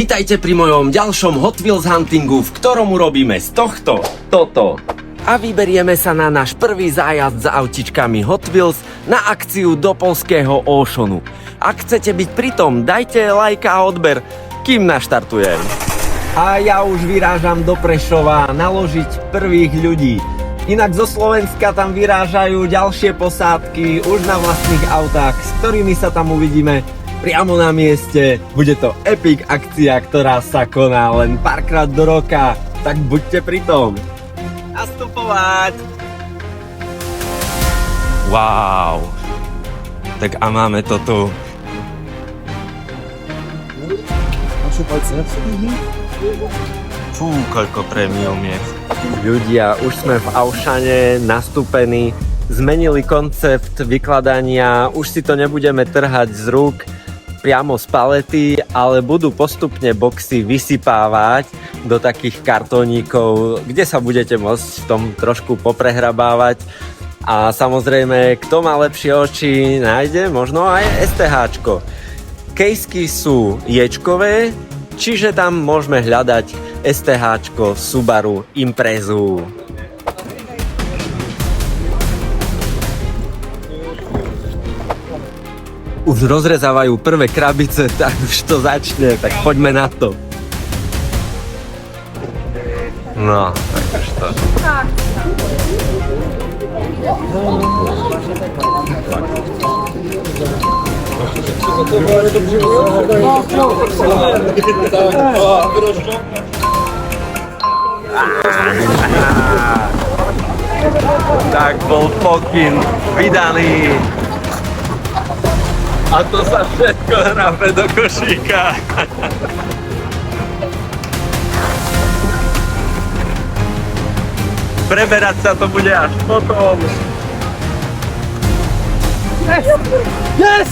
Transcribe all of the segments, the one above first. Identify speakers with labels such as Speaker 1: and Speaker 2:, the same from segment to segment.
Speaker 1: Vitajte pri mojom ďalšom Hot Wheels huntingu, v ktorom urobíme z tohto toto. A vyberieme sa na náš prvý zájazd s autičkami Hot Wheels na akciu do poľského Auctionu. Ak chcete byť pritom, dajte like a odber, kým naštartujem. A ja už vyrážam do Prešova naložiť prvých ľudí. Inak zo Slovenska tam vyrážajú ďalšie posádky už na vlastných autách, s ktorými sa tam uvidíme priamo na mieste. Bude to epic akcia, ktorá sa koná len párkrát do roka, tak buďte pri tom. Nastupovať! Wow! Tak a máme to tu. Fú, koľko prémium je. Ľudia, už sme v Auctione nastúpení, zmenili koncept vykladania, už si to nebudeme trhať z rúk priamo z palety, ale budú postupne boxy vysypávať do takých kartónikov, kde sa budete môcť v tom trošku poprehrabávať. A samozrejme, kto má lepšie oči, nájde možno aj STHčko. Kejsky sú ječkové, čiže tam môžeme hľadať STHčko Subaru Imprezu. Už rozrezávajú prvé krabice, tak už to začne, tak poďme na to. No, tak už to. Tak bol pokyn vydaný. A to sa všetko hrabe do košíka. Preberať sa to bude až potom.
Speaker 2: Yes!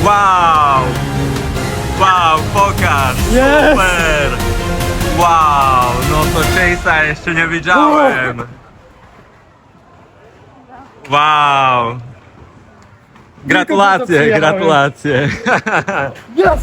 Speaker 1: Wow! Wow, pokáž!
Speaker 2: Yes!
Speaker 1: Super! Wow, no to Chase'a ešte nevidžałem. Wow! Gratulacje, gratulacje.
Speaker 2: Yes!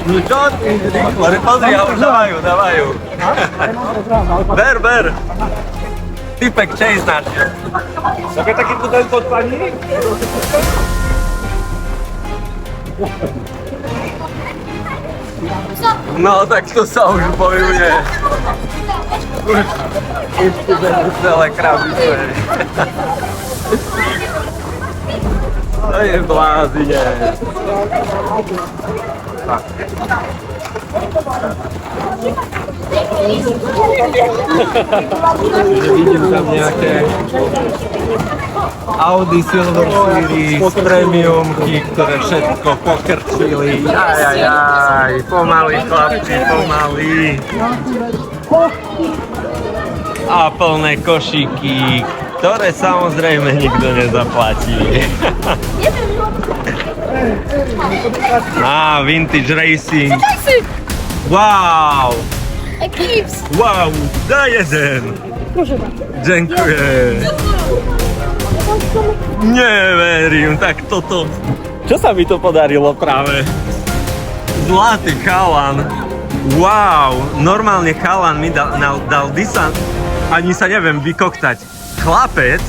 Speaker 1: No čo ty? Pozri, a už dávajú. Ber. Typek Chase náš.
Speaker 2: Také taký model od pani?
Speaker 1: No tak to sa už bojuje. Už tu budú celé krabice. To je blázine. Vidím tam nejaké Audi Silver Series, premiumky, ktoré všetko pokrčili. Ajajaj, pomaly chlapci, pomaly. A plné košíky, ktoré samozrejme nikto nezaplatí. Á, Vintage Racing. Wow!
Speaker 3: Eclipse!
Speaker 1: Wow, daj jeden!
Speaker 3: Proszę bardzo.
Speaker 1: Dziękuję! Neverím, tak toto... Čo sa mi to podarilo práve? Zlatý chalan. Wow, normálne chalan mi dal Nissan, ani sa neviem vykoktať. Chlapec,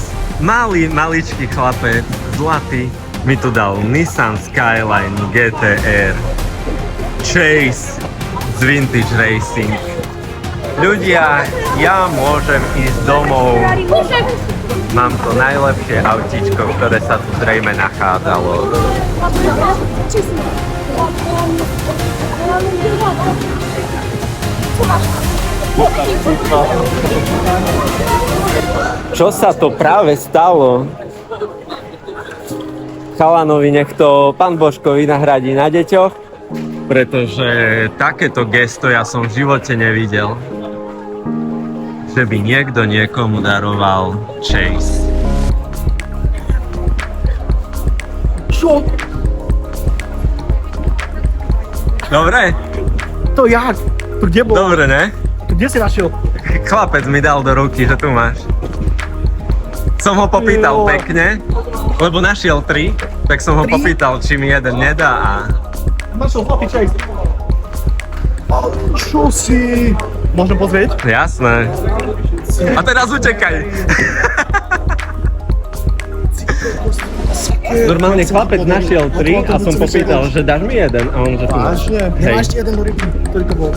Speaker 1: maličký chlapec, zlatý, mi tu dal Nissan Skyline GTR Chase z Vintage Racing. Ľudia, ja môžem ísť domov. Mám to najlepšie autíčko, ktoré sa tu zrejme nachádzalo. Čo sa to práve stalo? Chalanovi nech to pán Božko vynahradí na deťoch, pretože takéto gesto ja som v živote nevidel. že by niekto niekomu daroval Chase.
Speaker 2: Čo?
Speaker 1: Dobre?
Speaker 2: To jak? To kde bol?
Speaker 1: Dobre, ne?
Speaker 2: To kde si našiel?
Speaker 1: Chlapec mi dal do ruky, že tu máš. Som ho popýtal
Speaker 2: Jo.
Speaker 1: pekne, lebo našiel 3, tak som ho popýtal, či mi jeden nedá a...
Speaker 2: Našiel chlapí Chase. Čo si? Môžem pozrieť?
Speaker 1: Jasné. A teraz utekaj. Normálne chlapec našiel 3 a som popýtal, že dáš mi jeden a on že tu máš.
Speaker 2: Vážne?
Speaker 1: Hej.
Speaker 2: Máš ešte jeden do ryby. Ktorý to bol?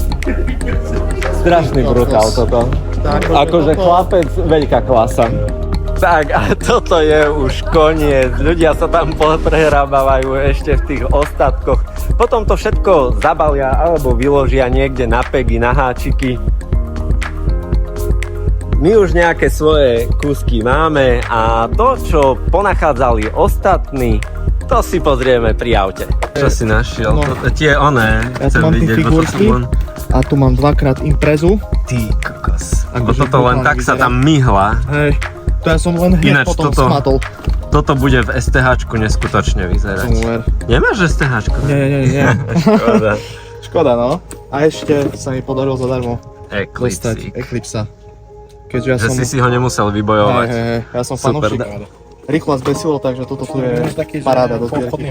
Speaker 1: Strašný brutál toto.
Speaker 2: Tak,
Speaker 1: Akože chlapec, veľká klasa. Tak a toto je už koniec. Ľudia sa tam prehrábavajú ešte v tých ostatkoch. Potom to všetko zabalia alebo vyložia niekde na pegy, na háčiky. My už nejaké svoje kúsky máme a to, čo ponachádzali ostatní, to si pozrieme pri aute. Čo si našiel?
Speaker 2: No.
Speaker 1: Tie oné,
Speaker 2: Ja tu
Speaker 1: chcem
Speaker 2: mám tie
Speaker 1: vidieť, bo to
Speaker 2: figurky.
Speaker 1: sú len...
Speaker 2: A tu mám dvakrát imprezu.
Speaker 1: Ty kokos. Bo
Speaker 2: Akože
Speaker 1: toto len
Speaker 2: brutálne
Speaker 1: tak sa
Speaker 2: vyzerá.
Speaker 1: tam myhla.
Speaker 2: Hej. To ja som len hneď
Speaker 1: Ináč
Speaker 2: potom
Speaker 1: toto-
Speaker 2: smatol.
Speaker 1: Toto bude v STHčku neskutočne vyzerať.
Speaker 2: Uver.
Speaker 1: Nemáš STHčku?
Speaker 2: Nie.
Speaker 1: Škoda.
Speaker 2: Škoda, no. A ešte sa mi podarilo zadarmo
Speaker 1: Eklipsík.
Speaker 2: dostať Eclipsa. Keďže ja
Speaker 1: Že
Speaker 2: som...
Speaker 1: si ho nemusel vybojovať.
Speaker 2: Hej, ja som
Speaker 1: Super.
Speaker 2: fanúšik. Rýchlo a zbesilo, takže toto tu je paráda do zbierky.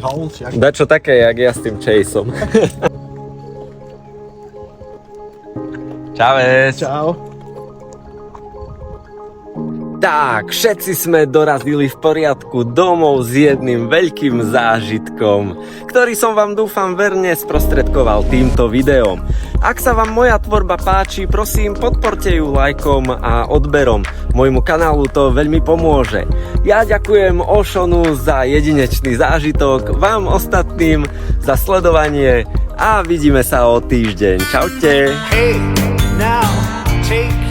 Speaker 1: Dačo také, jak ja s tým Chaseom. Čaves.
Speaker 2: Čau.
Speaker 1: Tak, všetci sme dorazili v poriadku domov s jedným veľkým zážitkom, ktorý som vám dúfam verne sprostredkoval týmto videom. Ak sa vám moja tvorba páči, prosím podporte ju lajkom a odberom. Môjmu kanálu to veľmi pomôže. Ja ďakujem Oceanu za jedinečný zážitok, vám ostatným za sledovanie a vidíme sa o týždeň. Čaute.
Speaker 4: Hey, now take